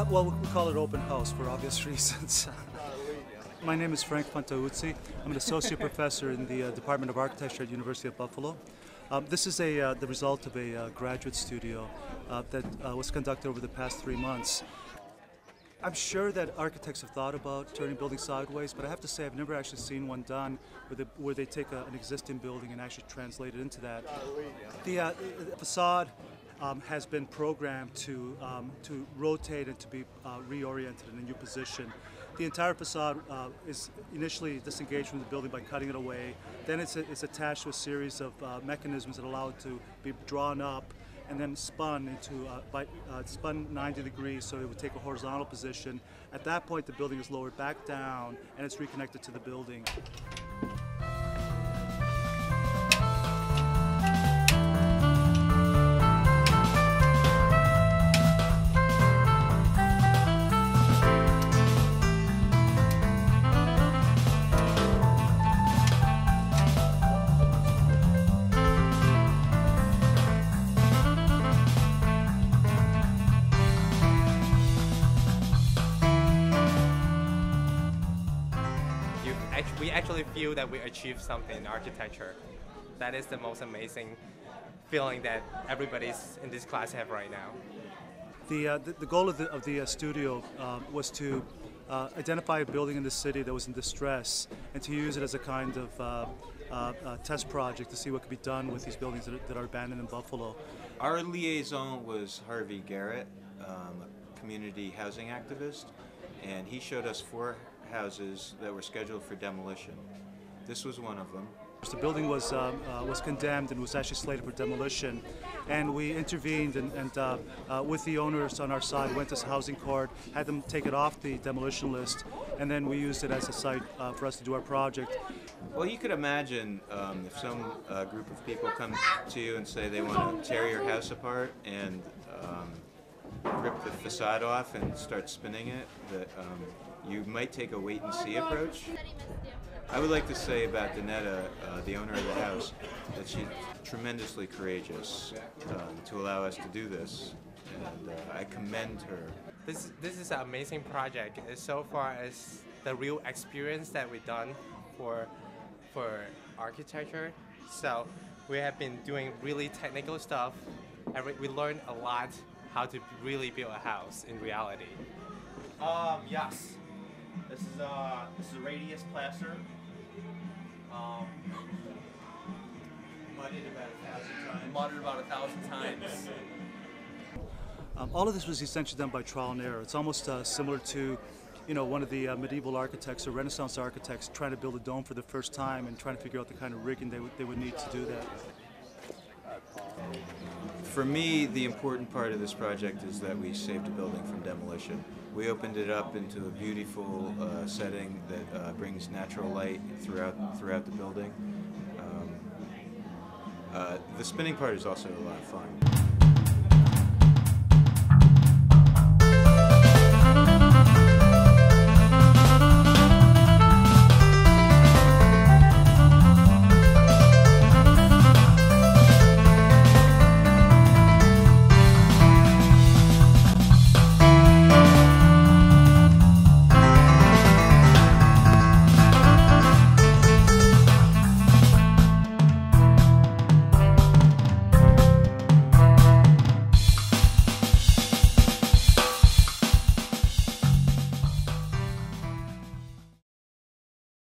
Well, we call it open house for obvious reasons. My name is Frank Pantauzzi. I'm an associate professor in the Department of Architecture at University of Buffalo. This is the result of a graduate studio that was conducted over the past 3 months. I'm sure that architects have thought about turning buildings sideways, but I have to say I've never actually seen one done where they take an existing building and actually translate it into that. The facade has been programmed to rotate and to be reoriented in a new position. The entire facade is initially disengaged from the building by cutting it away. Then it's attached to a series of mechanisms that allow it to be drawn up and then spun spun 90 degrees, so it would take a horizontal position. At that point, the building is lowered back down and it's reconnected to the building. We actually feel that we achieved something in architecture. That is the most amazing feeling that everybody in this class have right now. The goal of the studio was to identify a building in the city that was in distress and to use it as a kind of test project to see what could be done with these buildings that are abandoned in Buffalo. Our liaison was Harvey Garrett, a community housing activist, and he showed us 4 houses that were scheduled for demolition. This was one of them. The building was condemned and was actually slated for demolition, and we intervened and with the owners on our side went to housing court, had them take it off the demolition list, and then we used it as a site for us to do our project. Well, you could imagine if some group of people come to you and say they want to tear your house apart and rip the facade off and start spinning it, that you might take a wait-and-see approach. I would like to say about Danetta, the owner of the house, that she's tremendously courageous to allow us to do this, and I commend her. This is an amazing project. So far as the real experience that we've done for architecture. So we have been doing really technical stuff, and we learned a lot how to really build a house in reality. Yes. This is a radius plaster. Mudded about 1,000 times. All of this was essentially done by trial and error. It's almost similar to, one of the medieval architects or Renaissance architects trying to build a dome for the first time and trying to figure out the kind of rigging they would need to do that. For me, the important part of this project is that we saved a building from demolition. We opened it up into a beautiful setting that brings natural light throughout the building. The spinning part is also a lot of fun.